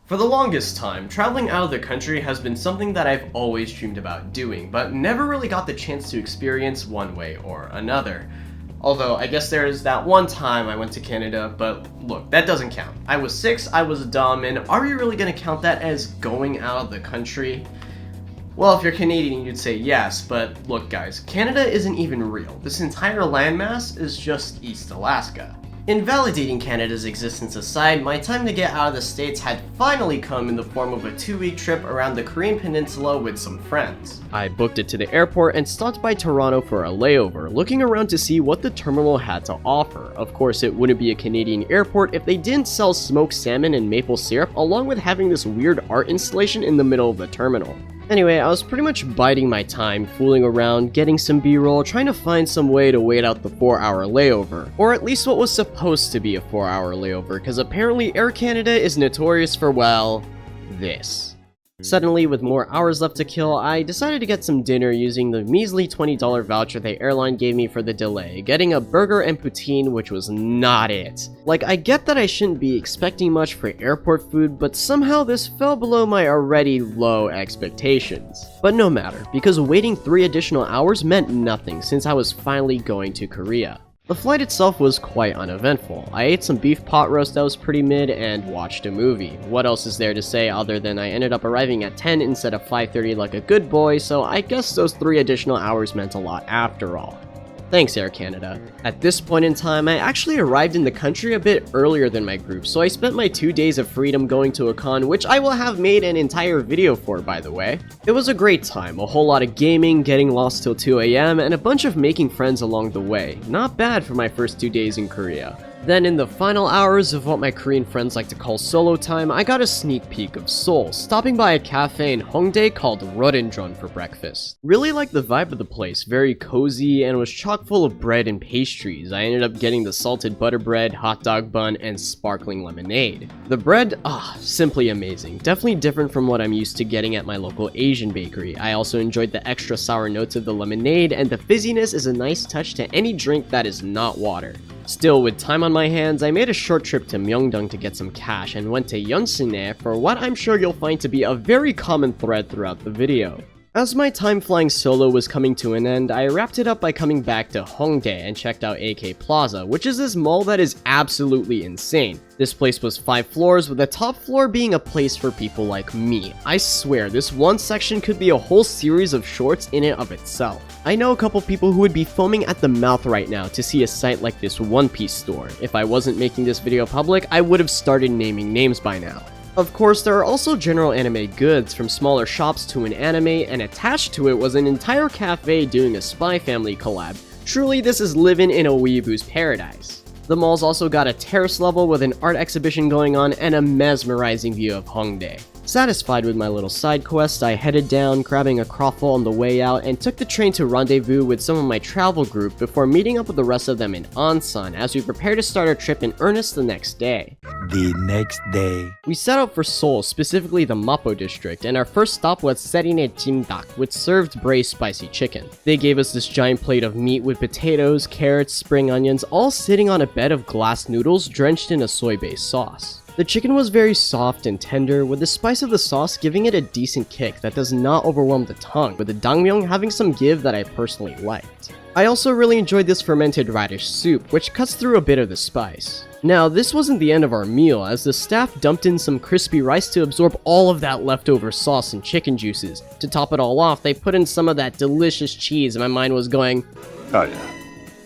For the longest time, traveling out of the country has been something that I've always dreamed about doing, but never really got the chance to experience one way or another. Although, I guess there is that one time I went to Canada, but look, that doesn't count. I was 6, I was dumb, and are we really gonna count that as going out of the country? Well, if you're Canadian, you'd say yes, but look guys, Canada isn't even real. This entire landmass is just East Alaska. Invalidating Canada's existence aside, my time to get out of the States had finally come in the form of a 2-week trip around the Korean Peninsula with some friends. I booked it to the airport and stopped by Toronto for a layover, looking around to see what the terminal had to offer. Of course, it wouldn't be a Canadian airport if they didn't sell smoked salmon and maple syrup, along with having this weird art installation in the middle of the terminal. Anyway, I was pretty much biding my time, fooling around, getting some b-roll, trying to find some way to wait out the 4-hour layover. Or at least what was supposed to be a 4-hour layover, because apparently Air Canada is notorious for, well, this. Suddenly, with more hours left to kill, I decided to get some dinner using the measly $20 voucher the airline gave me for the delay, getting a burger and poutine, which was not it. Like, I get that I shouldn't be expecting much for airport food, but somehow this fell below my already low expectations. But no matter, because waiting 3 additional hours meant nothing since I was finally going to Korea. The flight itself was quite uneventful. I ate some beef pot roast that was pretty mid and watched a movie. What else is there to say other than I ended up arriving at 10 instead of 5:30 like a good boy, so I guess those 3 additional hours meant a lot after all. Thanks, Air Canada. At this point in time, I actually arrived in the country a bit earlier than my group, so I spent my 2 days of freedom going to a con, which I will have made an entire video for, by the way. It was a great time, a whole lot of gaming, getting lost till 2 AM, and a bunch of making friends along the way. Not bad for my first 2 days in Korea. Then in the final hours of what my Korean friends like to call solo time, I got a sneak peek of Seoul, stopping by a cafe in Hongdae called Rodendron for breakfast. Really liked the vibe of the place, very cozy, and was chock full of bread and pastries. I ended up getting the salted butter bread, hot dog bun, and sparkling lemonade. The bread, simply amazing. Definitely different from what I'm used to getting at my local Asian bakery. I also enjoyed the extra sour notes of the lemonade, and the fizziness is a nice touch to any drink that is not water. Still, with time on my hands, I made a short trip to Myeongdong to get some cash and went to Yeonseune for what I'm sure you'll find to be a very common thread throughout the video. As my time flying solo was coming to an end, I wrapped it up by coming back to Hongdae and checked out AK Plaza, which is this mall that is absolutely insane. This place was 5 floors, with the top floor being a place for people like me. I swear, this one section could be a whole series of shorts in and of itself. I know a couple people who would be foaming at the mouth right now to see a site like this One Piece store. If I wasn't making this video public, I would have started naming names by now. Of course, there are also general anime goods, from smaller shops to an anime, and attached to it was an entire cafe doing a Spy Family collab. Truly, this is living in a weeboo's paradise. The mall's also got a terrace level with an art exhibition going on and a mesmerizing view of Hongdae. Satisfied with my little side quest, I headed down, grabbing a croffle on the way out, and took the train to rendezvous with some of my travel group before meeting up with the rest of them in Ansan as we prepare to start our trip in earnest the next day. The next day, we set out for Seoul, specifically the Mapo district, and our first stop was Serine Jimdak, which served braised spicy chicken. They gave us this giant plate of meat with potatoes, carrots, spring onions, all sitting on a bed of glass noodles drenched in a soy-based sauce. The chicken was very soft and tender, with the spice of the sauce giving it a decent kick that does not overwhelm the tongue, with the dangmyeon having some give that I personally liked. I also really enjoyed this fermented radish soup, which cuts through a bit of the spice. Now, this wasn't the end of our meal, as the staff dumped in some crispy rice to absorb all of that leftover sauce and chicken juices. To top it all off, they put in some of that delicious cheese, and my mind was going, oh yeah,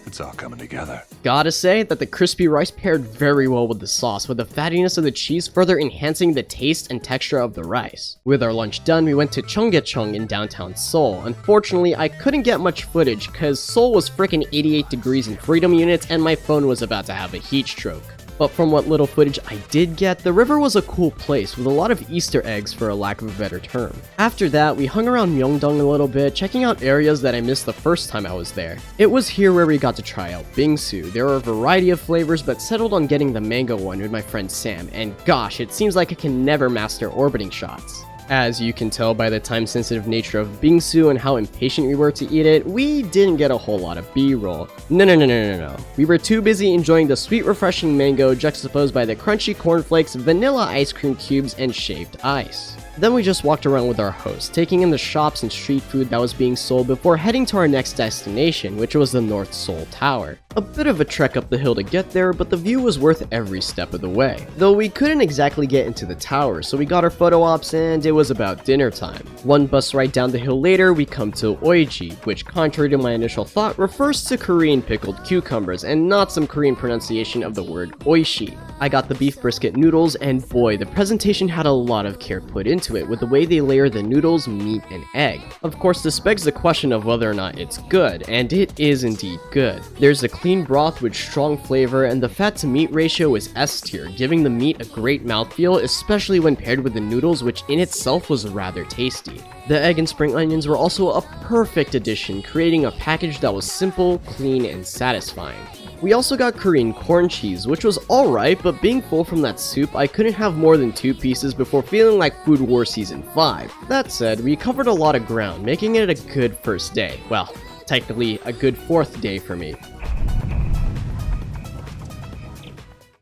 it's all coming together. Gotta say that the crispy rice paired very well with the sauce, with the fattiness of the cheese further enhancing the taste and texture of the rice. With our lunch done, we went to Chuncheon in downtown Seoul. Unfortunately, I couldn't get much footage cause Seoul was frickin' 88 degrees in freedom units and my phone was about to have a heat stroke. But from what little footage I did get, the river was a cool place with a lot of Easter eggs for a lack of a better term. After that, we hung around Myeongdong a little bit, checking out areas that I missed the first time I was there. It was here where we got to try out bingsu. There were a variety of flavors, but settled on getting the mango one with my friend Sam, and gosh, it seems like I can never master orbiting shots. As you can tell by the time-sensitive nature of bingsu and how impatient we were to eat it, we didn't get a whole lot of B-roll. No. We were too busy enjoying the sweet refreshing mango juxtaposed by the crunchy cornflakes, vanilla ice cream cubes, and shaved ice. Then we just walked around with our host, taking in the shops and street food that was being sold before heading to our next destination, which was the North Seoul Tower. A bit of a trek up the hill to get there, but the view was worth every step of the way. Though we couldn't exactly get into the tower, so we got our photo ops and it was about dinner time. One bus ride down the hill later, we come to Uhhhh, which contrary to my initial thought, refers to Korean pickled cucumbers and not some Korean pronunciation of the word oishi. I got the beef brisket noodles, and boy, the presentation had a lot of care put into it with the way they layer the noodles, meat, and egg. Of course, this begs the question of whether or not it's good, and it is indeed good. There's a clean broth with strong flavor, and the fat to meat ratio is S tier, giving the meat a great mouthfeel, especially when paired with the noodles, which in itself was rather tasty. The egg and spring onions were also a perfect addition, creating a package that was simple, clean, and satisfying. We also got Korean corn cheese, which was alright, but being full from that soup, I couldn't have more than 2 pieces before feeling like Food War Season 5. That said, we covered a lot of ground, making it a good first day. Well, technically, a good 4th day for me.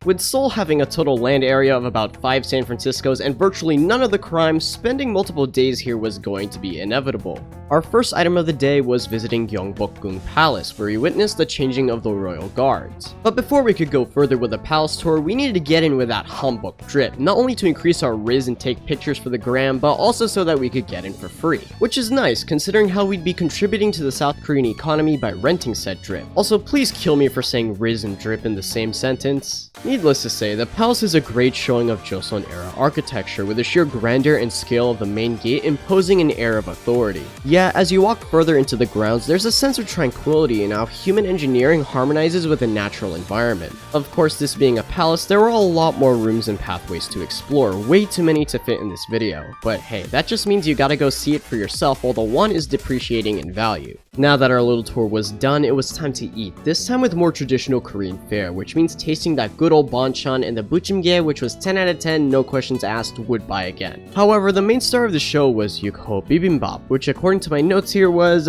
With Seoul having a total land area of about 5 San Franciscos and virtually none of the crime, spending multiple days here was going to be inevitable. Our first item of the day was visiting Gyeongbokgung Palace, where we witnessed the changing of the royal guards. But before we could go further with the palace tour, we needed to get in with that Hanbok drip, not only to increase our riz and take pictures for the gram, but also so that we could get in for free. Which is nice, considering how we'd be contributing to the South Korean economy by renting said drip. Also, please kill me for saying riz and drip in the same sentence. Needless to say, the palace is a great showing of Joseon-era architecture, with the sheer grandeur and scale of the main gate imposing an air of authority. Yeah, as you walk further into the grounds, there's a sense of tranquility in how human engineering harmonizes with the natural environment. Of course, this being a palace, there were a lot more rooms and pathways to explore, way too many to fit in this video. But hey, that just means you gotta go see it for yourself while the one is depreciating in value. Now that our little tour was done, it was time to eat, this time with more traditional Korean fare, which means tasting that good old banchan and the buchimgae, which was 10 out of 10, no questions asked, would buy again. However, the main star of the show was Uhhhh bibimbap, which according to my notes here was,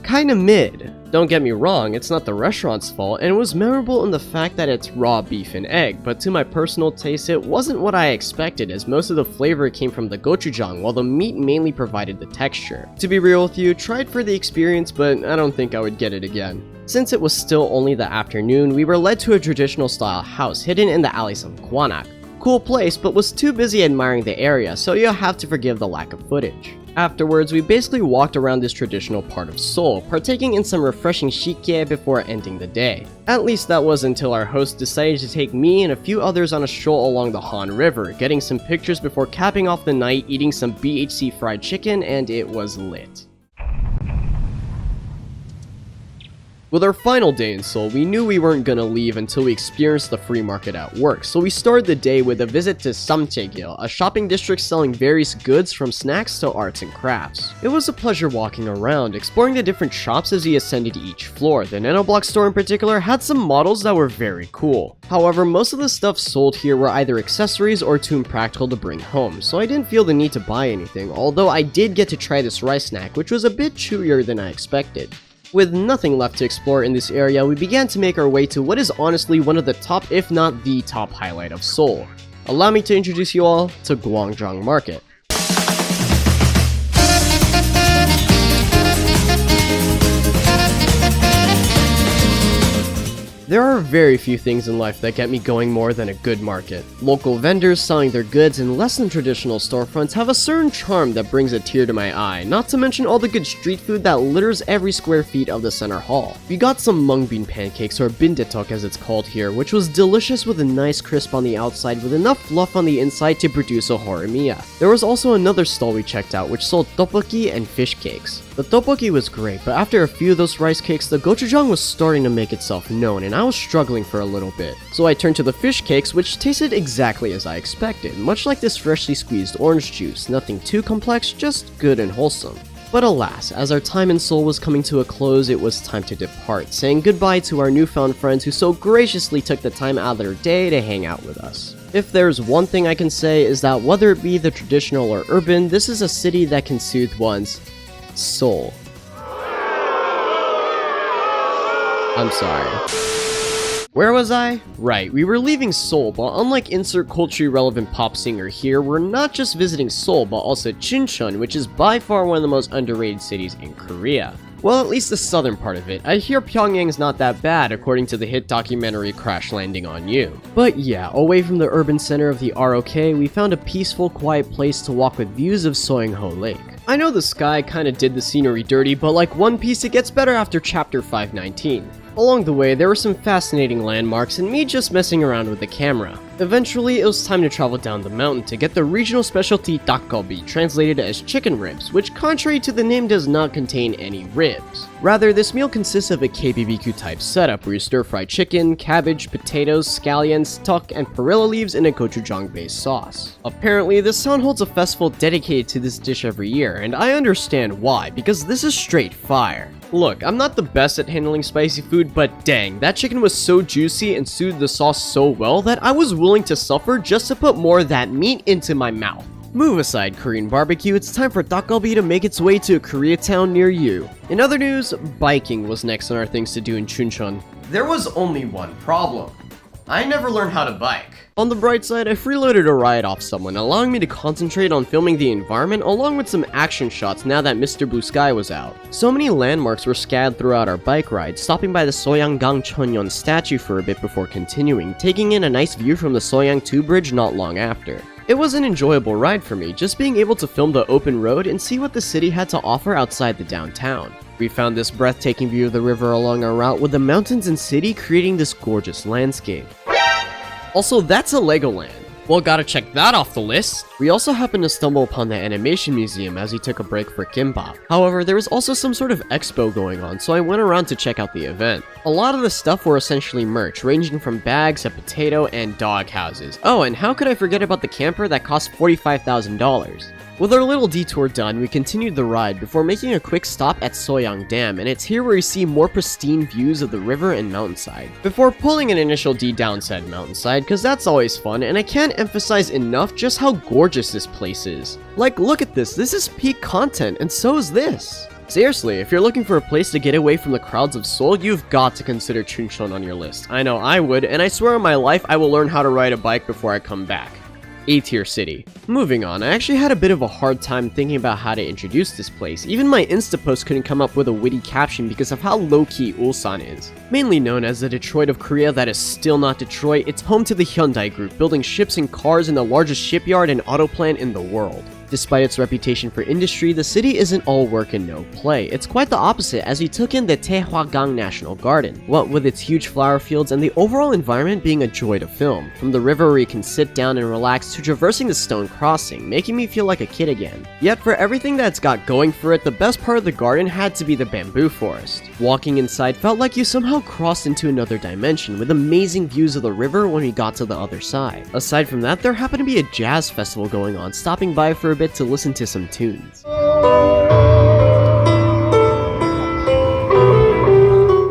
kinda mid. Don't get me wrong, it's not the restaurant's fault, and it was memorable in the fact that it's raw beef and egg, but to my personal taste, it wasn't what I expected, as most of the flavor came from the gochujang, while the meat mainly provided the texture. To be real with you, tried for the experience, but I don't think I would get it again. Since it was still only the afternoon, we were led to a traditional style house hidden in the alleys of Gwangjang. Cool place, but was too busy admiring the area, so you'll have to forgive the lack of footage. Afterwards, we basically walked around this traditional part of Seoul, partaking in some refreshing shikye before ending the day. At least that was until our host decided to take me and a few others on a stroll along the Han River, getting some pictures before capping off the night eating some BHC fried chicken, and it was lit. With our final day in Seoul, we knew we weren't gonna leave until we experienced the free market at work, so we started the day with a visit to Suncheon, a shopping district selling various goods from snacks to arts and crafts. It was a pleasure walking around, exploring the different shops as we ascended each floor. The nanoblock store in particular had some models that were very cool. However, most of the stuff sold here were either accessories or too impractical to bring home, so I didn't feel the need to buy anything, although I did get to try this rice snack, which was a bit chewier than I expected. With nothing left to explore in this area, we began to make our way to what is honestly one of the top, if not the top highlight of Seoul. Allow me to introduce you all to Gwangjang Market. There are very few things in life that get me going more than a good market. Local vendors selling their goods in less than traditional storefronts have a certain charm that brings a tear to my eye, not to mention all the good street food that litters every square feet of the center hall. We got some mung bean pancakes, or bindaetok as it's called here, which was delicious with a nice crisp on the outside with enough fluff on the inside to produce a horimiya. There was also another stall we checked out which sold tteokbokki and fish cakes. The tteokbokki was great, but after a few of those rice cakes, the gochujang was starting to make itself known, and I was struggling for a little bit. So I turned to the fish cakes, which tasted exactly as I expected, much like this freshly squeezed orange juice, nothing too complex, just good and wholesome. But alas, as our time in Seoul was coming to a close, it was time to depart, saying goodbye to our newfound friends who so graciously took the time out of their day to hang out with us. If there's one thing I can say is that whether it be the traditional or urban, this is a city that can soothe one's soul. I'm sorry. Where was I? Right, we were leaving Seoul, but unlike insert culturally relevant pop singer here, we're not just visiting Seoul, but also Chuncheon, which is by far one of the most underrated cities in Korea. Well, at least the southern part of it. I hear Pyongyang's not that bad, according to the hit documentary Crash Landing on You. But yeah, away from the urban center of the ROK, we found a peaceful, quiet place to walk with views of Soyeonho Lake. I know the sky kinda did the scenery dirty, but like One Piece, it gets better after chapter 519. Along the way, there were some fascinating landmarks and me just messing around with the camera. Eventually, it was time to travel down the mountain to get the regional specialty Dakgalbi, translated as chicken ribs, which contrary to the name does not contain any ribs. Rather, this meal consists of a KBBQ type setup where you stir fry chicken, cabbage, potatoes, scallions, tuck, and perilla leaves in a gochujang based sauce. Apparently, this town holds a festival dedicated to this dish every year, and I understand why, because this is straight fire. Look, I'm not the best at handling spicy food, but dang, that chicken was so juicy and soothed the sauce so well that I was willing to suffer just to put more of that meat into my mouth. Move aside Korean barbecue, it's time for Dakgalbi to make its way to a Koreatown near you. In other news, biking was next on our things to do in Chuncheon. There was only one problem. I never learned how to bike. On the bright side, I freeloaded a ride off someone, allowing me to concentrate on filming the environment along with some action shots now that Mr. Blue Sky was out. So many landmarks were scattered throughout our bike ride, stopping by the Soyanggang Cheonyeon statue for a bit before continuing, taking in a nice view from the Soyang-2 bridge not long after. It was an enjoyable ride for me, just being able to film the open road and see what the city had to offer outside the downtown. We found this breathtaking view of the river along our route, with the mountains and city creating this gorgeous landscape. Also, that's a Legoland. Well, gotta check that off the list. We also happened to stumble upon the animation museum as we took a break for kimbap. However, there was also some sort of expo going on, so I went around to check out the event. A lot of the stuff were essentially merch, ranging from bags to potato and dog houses. Oh, and how could I forget about the camper that cost $45,000? With our little detour done, we continued the ride before making a quick stop at Soyang Dam, and it's here where you see more pristine views of the river and mountainside. Before pulling an initial D down said mountainside, cause that's always fun, and I can't emphasize enough just how gorgeous this place is. Like, look at this is peak content, and so is this. Seriously, if you're looking for a place to get away from the crowds of Seoul, you've got to consider Chuncheon on your list. I know I would, and I swear on my life I will learn how to ride a bike before I come back. A-tier city. Moving on, I actually had a bit of a hard time thinking about how to introduce this place. Even my Insta post couldn't come up with a witty caption because of how low-key Ulsan is. Mainly known as the Detroit of Korea that is still not Detroit, it's home to the Hyundai Group, building ships and cars in the largest shipyard and auto plant in the world. Despite its reputation for industry, the city isn't all work and no play. It's quite the opposite as we took in the Taehwagang National Garden, what with its huge flower fields and the overall environment being a joy to film. From the river where you can sit down and relax to traversing the stone crossing, making me feel like a kid again. Yet for everything that it's got going for it, the best part of the garden had to be the bamboo forest. Walking inside felt like you somehow crossed into another dimension with amazing views of the river when we got to the other side. Aside from that, there happened to be a jazz festival going on, stopping by for a bit to listen to some tunes.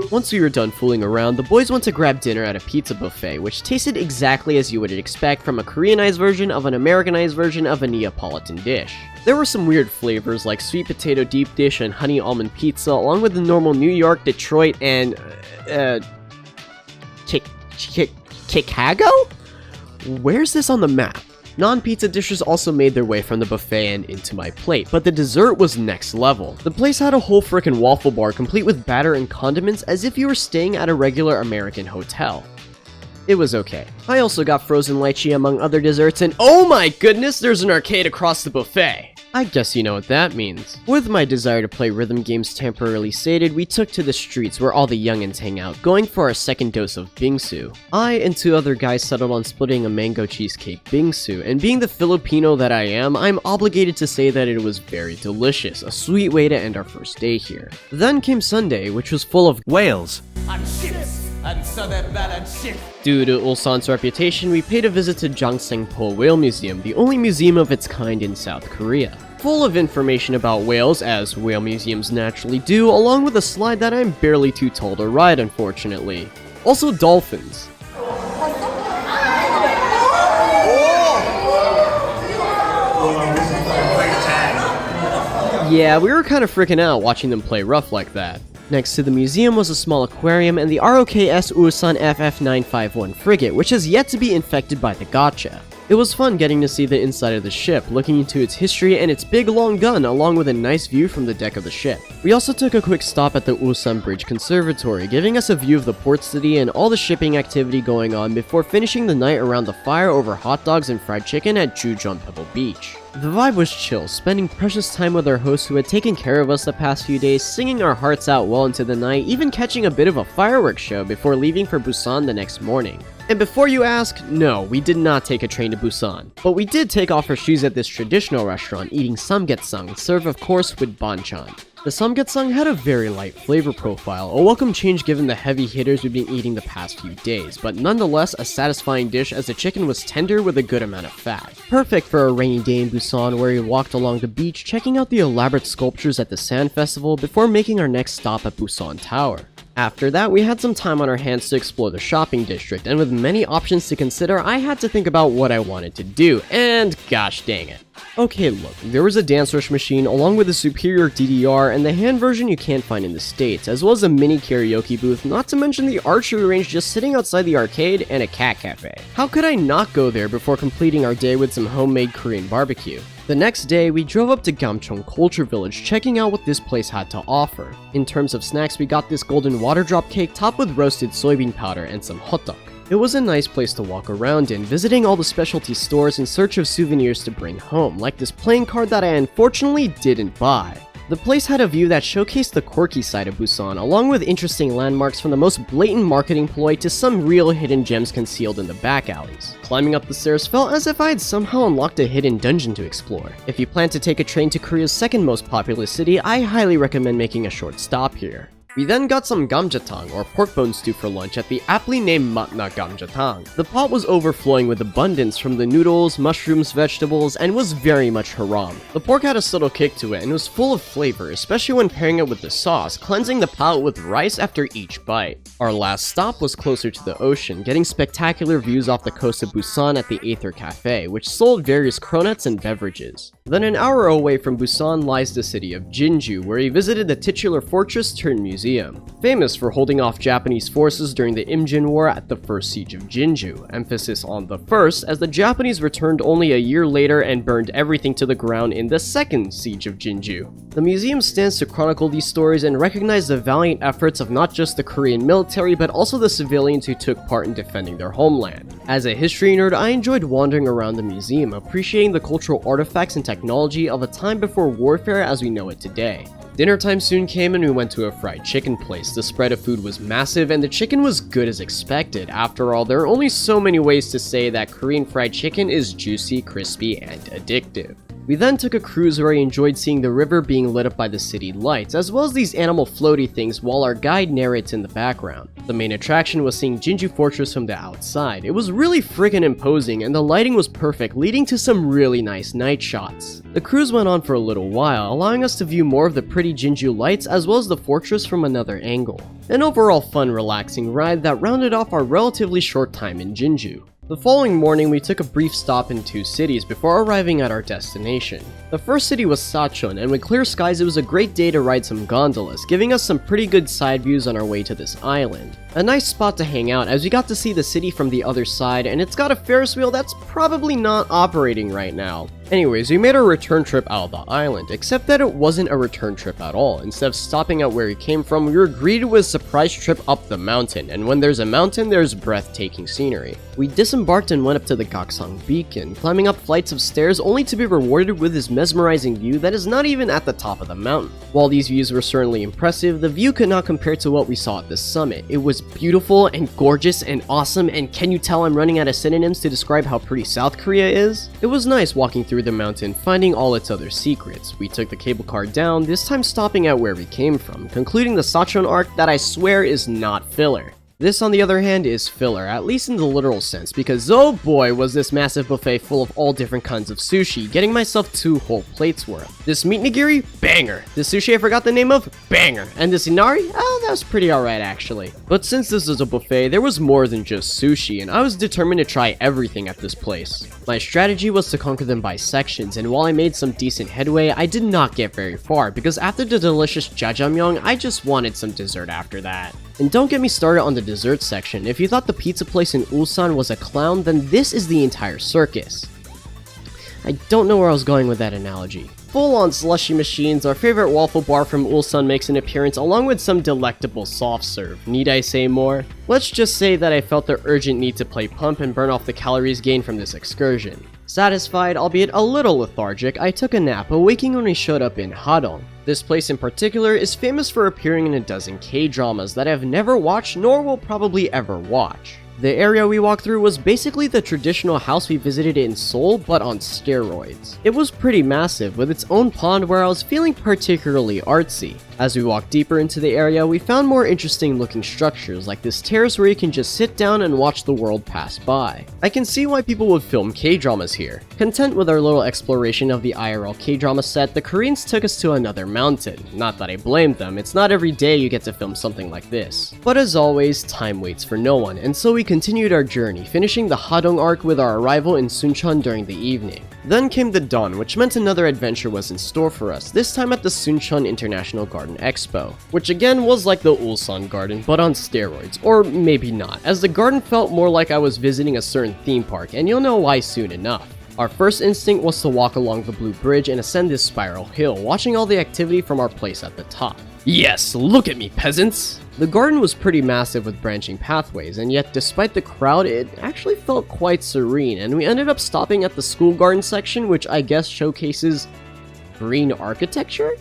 Once we were done fooling around, the boys went to grab dinner at a pizza buffet, which tasted exactly as you would expect from a Koreanized version of an Americanized version of a Neapolitan dish. There were some weird flavors like sweet potato deep dish and honey almond pizza, along with the normal New York, Detroit, and Chicago? Where's this on the map? Non-pizza dishes also made their way from the buffet and into my plate, but the dessert was next level. The place had a whole frickin' waffle bar complete with batter and condiments as if you were staying at a regular American hotel. It was okay. I also got frozen lychee among other desserts, and oh my goodness, there's an arcade across the buffet! I guess you know what that means. With my desire to play rhythm games temporarily sated, we took to the streets where all the youngins hang out, going for our second dose of bingsu. I and two other guys settled on splitting a mango cheesecake bingsu, and being the Filipino that I am, I'm obligated to say that it was very delicious, a sweet way to end our first day here. Then came Sunday, which was full of whales. On ships, and so they're balanced ships. Due to Ulsan's reputation, we paid a visit to Gwangjang Whale Museum, the only museum of its kind in South Korea. Full of information about whales, as whale museums naturally do, along with a slide that I'm barely too tall to ride, unfortunately. Also dolphins. Yeah, we were kind of freaking out watching them play rough like that. Next to the museum was a small aquarium and the ROKS Ulsan FF951 frigate, which has yet to be infected by the gacha. It was fun getting to see the inside of the ship, looking into its history and its big long gun, along with a nice view from the deck of the ship. We also took a quick stop at the Ulsan Bridge Conservatory, giving us a view of the port city and all the shipping activity going on before finishing the night around the fire over hot dogs and fried chicken at Chuncheon Pebble Beach. The vibe was chill, spending precious time with our host who had taken care of us the past few days, singing our hearts out well into the night, even catching a bit of a fireworks show before leaving for Busan the next morning. And before you ask, no, we did not take a train to Busan. But we did take off our shoes at this traditional restaurant, eating samgyeopsang, served of course with banchan. The samgyeopsang had a very light flavor profile, a welcome change given the heavy hitters we've been eating the past few days, but nonetheless a satisfying dish as the chicken was tender with a good amount of fat. Perfect for a rainy day in Busan where we walked along the beach, checking out the elaborate sculptures at the Sand Festival before making our next stop at Busan Tower. After that, we had some time on our hands to explore the shopping district, and with many options to consider, I had to think about what I wanted to do, and gosh dang it. Okay, look, there was a dance rush machine along with a superior DDR and the hand version you can't find in the States, as well as a mini karaoke booth, not to mention the archery range just sitting outside the arcade and a cat cafe. How could I not go there before completing our day with some homemade Korean barbecue? The next day, we drove up to Gamcheon Culture Village, checking out what this place had to offer. In terms of snacks, we got this golden water drop cake topped with roasted soybean powder and some hotdog. It was a nice place to walk around in, visiting all the specialty stores in search of souvenirs to bring home, like this playing card that I unfortunately didn't buy. The place had a view that showcased the quirky side of Busan, along with interesting landmarks from the most blatant marketing ploy to some real hidden gems concealed in the back alleys. Climbing up the stairs felt as if I had somehow unlocked a hidden dungeon to explore. If you plan to take a train to Korea's second most populous city, I highly recommend making a short stop here. We then got some gamjatang, or pork bone stew, for lunch at the aptly named Matna Gamjatang. The pot was overflowing with abundance from the noodles, mushrooms, vegetables, and was very much haram. The pork had a subtle kick to it and was full of flavor, especially when pairing it with the sauce, cleansing the palate with rice after each bite. Our last stop was closer to the ocean, getting spectacular views off the coast of Busan at the Aether Cafe, which sold various cronuts and beverages. Then an hour away from Busan lies the city of Jinju, where he visited the titular fortress turned museum. Famous for holding off Japanese forces during the Imjin War at the first siege of Jinju, emphasis on the first as the Japanese returned only a year later and burned everything to the ground in the second siege of Jinju. The museum stands to chronicle these stories and recognize the valiant efforts of not just the Korean military but also the civilians who took part in defending their homeland. As a history nerd, I enjoyed wandering around the museum, appreciating the cultural artifacts and technology of a time before warfare as we know it today. Dinner time soon came and we went to a fried chicken place. The spread of food was massive and the chicken was good as expected. After all, there are only so many ways to say that Korean fried chicken is juicy, crispy, and addictive. We then took a cruise where I enjoyed seeing the river being lit up by the city lights, as well as these animal floaty things while our guide narrates in the background. The main attraction was seeing Jinju Fortress from the outside. It was really freaking imposing and the lighting was perfect, leading to some really nice night shots. The cruise went on for a little while, allowing us to view more of the pretty Jinju lights as well as the fortress from another angle. An overall fun, relaxing ride that rounded off our relatively short time in Jinju. The following morning, we took a brief stop in two cities before arriving at our destination. The first city was Sacheon, and with clear skies it was a great day to ride some gondolas, giving us some pretty good side views on our way to this island. A nice spot to hang out as we got to see the city from the other side, and it's got a Ferris wheel that's probably not operating right now. Anyways, we made our return trip out of the island, except that it wasn't a return trip at all. Instead of stopping at where we came from, we were greeted with a surprise trip up the mountain, and when there's a mountain, there's breathtaking scenery. We disembarked and went up to the Gwangjang beacon, climbing up flights of stairs only to be rewarded with this mesmerizing view that is not even at the top of the mountain. While these views were certainly impressive, the view could not compare to what we saw at the summit. It was beautiful and gorgeous and awesome, and can you tell I'm running out of synonyms to describe how pretty South Korea is? It was nice walking through the mountain, finding all its other secrets. We took the cable car down, this time stopping at where we came from, concluding the Sacheon arc that I swear is not filler. This, on the other hand, is filler, at least in the literal sense, because oh boy was this massive buffet full of all different kinds of sushi, getting myself 2 whole plates worth. This meat nigiri? Banger! This sushi I forgot the name of? Banger! And this inari? Oh, that was pretty alright actually. But since this is a buffet, there was more than just sushi, and I was determined to try everything at this place. My strategy was to conquer them by sections, and while I made some decent headway, I did not get very far, because after the delicious jjajangmyeon, I just wanted some dessert after that. And don't get me started on the dessert section. If you thought the pizza place in Ulsan was a clown, then this is the entire circus. I don't know where I was going with that analogy. Full-on slushy machines, our favorite waffle bar from Ulsan makes an appearance along with some delectable soft serve. Need I say more? Let's just say that I felt the urgent need to play pump and burn off the calories gained from this excursion. Satisfied, albeit a little lethargic, I took a nap, awaking when we showed up in Hadong. This place in particular is famous for appearing in a dozen K-dramas that I've never watched nor will probably ever watch. The area we walked through was basically the traditional house we visited in Seoul, but on steroids. It was pretty massive, with its own pond where I was feeling particularly artsy. As we walked deeper into the area, we found more interesting looking structures, like this terrace where you can just sit down and watch the world pass by. I can see why people would film K-dramas here. Content with our little exploration of the IRL K-drama set, the Koreans took us to another mountain. Not that I blame them, it's not every day you get to film something like this. But as always, time waits for no one, and so we continued our journey, finishing the Hadong arc with our arrival in Suncheon during the evening. Then came the dawn, which meant another adventure was in store for us, this time at the Suncheon International Garden Expo, which again was like the Ulsan Garden, but on steroids, or maybe not, as the garden felt more like I was visiting a certain theme park, and you'll know why soon enough. Our first instinct was to walk along the blue bridge and ascend this spiral hill, watching all the activity from our place at the top. Yes, look at me, peasants! The garden was pretty massive with branching pathways, and yet despite the crowd, it actually felt quite serene, and we ended up stopping at the school garden section, which I guess showcases green architecture?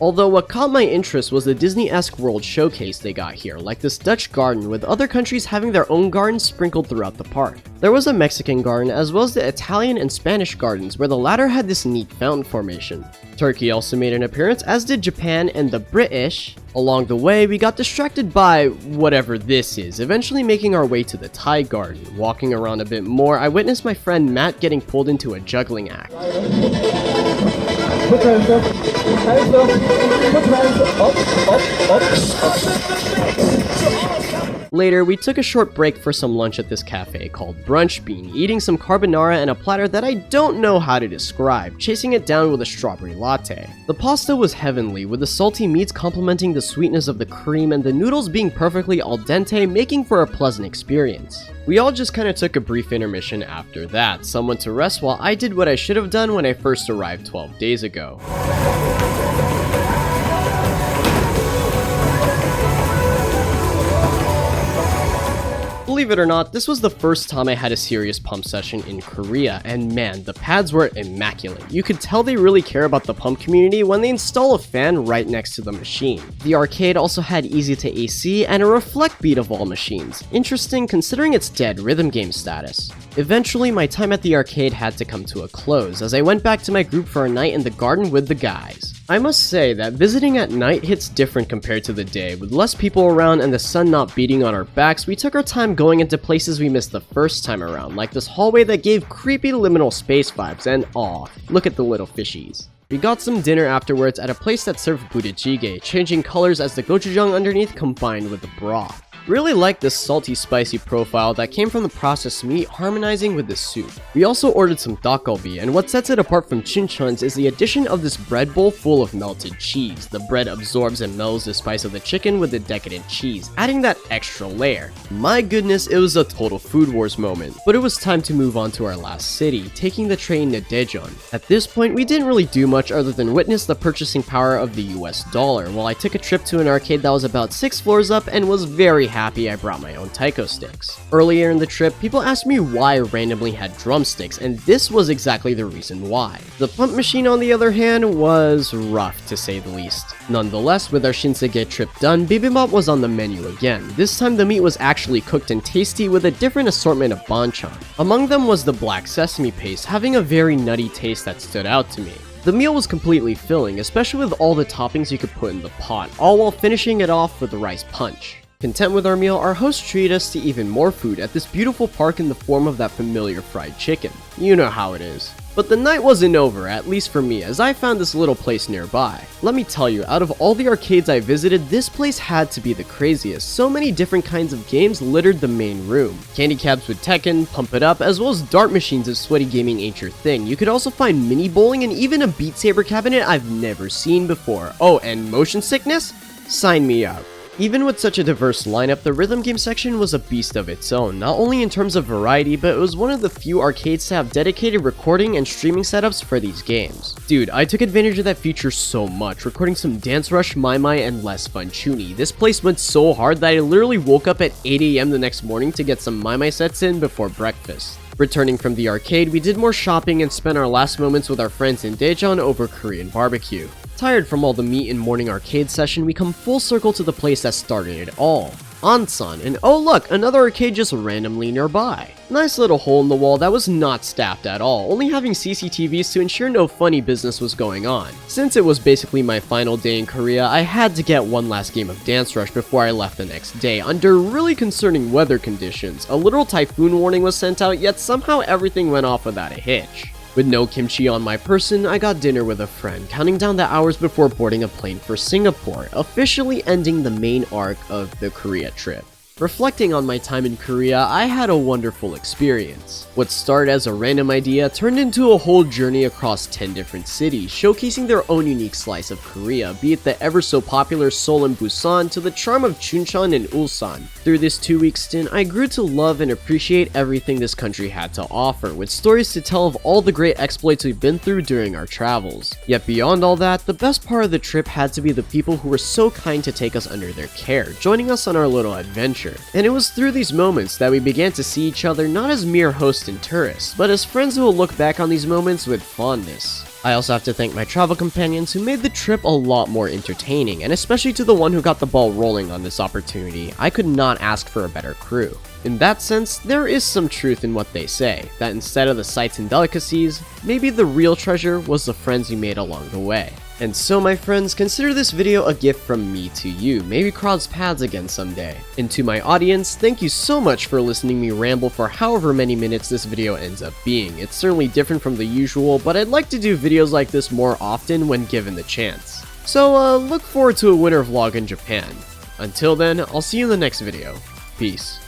Although what caught my interest was the Disney-esque world showcase they got here, like this Dutch garden with other countries having their own gardens sprinkled throughout the park. There was a Mexican garden as well as the Italian and Spanish gardens, where the latter had this neat fountain formation. Turkey also made an appearance, as did Japan and the British. Along the way, we got distracted by whatever this is, eventually making our way to the Thai garden. Walking around a bit more, I witnessed my friend Matt getting pulled into a juggling act. Put your hands up. Hands up. Put your hands up. Later, we took a short break for some lunch at this cafe called Brunch Bean, eating some carbonara and a platter that I don't know how to describe, chasing it down with a strawberry latte. The pasta was heavenly, with the salty meats complementing the sweetness of the cream and the noodles being perfectly al dente, making for a pleasant experience. We all just kinda took a brief intermission after that, someone to rest while I did what I should have done when I first arrived 12 days ago. Believe it or not, this was the first time I had a serious pump session in Korea, and man, the pads were immaculate. You could tell they really care about the pump community when they install a fan right next to the machine. The arcade also had easy to AC and a reflect beat of all machines. Interesting considering its dead rhythm game status. Eventually, my time at the arcade had to come to a close as I went back to my group for a night in the garden with the guys. I must say that visiting at night hits different compared to the day. With less people around and the sun not beating on our backs, we took our time going into places we missed the first time around, like this hallway that gave creepy liminal space vibes, and aw, look at the little fishies. We got some dinner afterwards at a place that served budae-jjigae, changing colors as the gochujang underneath combined with the broth. Really like this salty spicy profile that came from the processed meat harmonizing with the soup. We also ordered some Dakgalbi, and what sets it apart from Chuncheon's is the addition of this bread bowl full of melted cheese. The bread absorbs and melds the spice of the chicken with the decadent cheese, adding that extra layer. My goodness, it was a total Food Wars moment. But it was time to move on to our last city, taking the train to Daejeon. At this point, we didn't really do much other than witness the purchasing power of the US dollar, while I took a trip to an arcade that was about 6 floors up and was very happy I brought my own taiko sticks. Earlier in the trip, people asked me why I randomly had drumsticks, and this was exactly the reason why. The pump machine, on the other hand, was rough to say the least. Nonetheless, with our Shinsegae trip done, bibimbap was on the menu again. This time the meat was actually cooked and tasty with a different assortment of banchan. Among them was the black sesame paste, having a very nutty taste that stood out to me. The meal was completely filling, especially with all the toppings you could put in the pot, all while finishing it off with the rice punch. Content with our meal, our host treated us to even more food at this beautiful park in the form of that familiar fried chicken. You know how it is. But the night wasn't over, at least for me, as I found this little place nearby. Let me tell you, out of all the arcades I visited, this place had to be the craziest. So many different kinds of games littered the main room. Candy cabs with Tekken, Pump It Up, as well as dart machines if sweaty gaming ain't your thing. You could also find mini bowling and even a Beat Saber cabinet I've never seen before. Oh, and motion sickness? Sign me up. Even with such a diverse lineup, the rhythm game section was a beast of its own, not only in terms of variety, but it was one of the few arcades to have dedicated recording and streaming setups for these games. Dude, I took advantage of that feature so much, recording some Dance Rush, My My, and Less Fun Chuni. This place went so hard that I literally woke up at 8 AM the next morning to get some My My sets in before breakfast. Returning from the arcade, we did more shopping and spent our last moments with our friends in Daejeon over Korean barbecue. Tired from all the meat and morning arcade session, we come full circle to the place that started it all, Ansan, and oh look, another arcade just randomly nearby. Nice little hole in the wall that was not staffed at all, only having CCTVs to ensure no funny business was going on. Since it was basically my final day in Korea, I had to get one last game of Dance Rush before I left the next day. Under really concerning weather conditions, a literal typhoon warning was sent out, yet somehow everything went off without a hitch. With no kimchi on my person, I got dinner with a friend, counting down the hours before boarding a plane for Singapore, officially ending the main arc of the Korea trip. Reflecting on my time in Korea, I had a wonderful experience. What started as a random idea turned into a whole journey across 10 different cities, showcasing their own unique slice of Korea, be it the ever so popular Seoul and Busan to the charm of Chuncheon and Ulsan. Through this 2-week stint, I grew to love and appreciate everything this country had to offer, with stories to tell of all the great exploits we've been through during our travels. Yet beyond all that, the best part of the trip had to be the people who were so kind to take us under their care, joining us on our little adventure. And it was through these moments that we began to see each other not as mere hosts and tourists, but as friends who will look back on these moments with fondness. I also have to thank my travel companions who made the trip a lot more entertaining, and especially to the one who got the ball rolling on this opportunity. I could not ask for a better crew. In that sense, there is some truth in what they say, that instead of the sights and delicacies, maybe the real treasure was the friends we made along the way. And so my friends, consider this video a gift from me to you, maybe cross paths again someday. And to my audience, thank you so much for listening me ramble for however many minutes this video ends up being. It's certainly different from the usual, but I'd like to do videos like this more often when given the chance. So look forward to a winter vlog in Japan. Until then, I'll see you in the next video. Peace.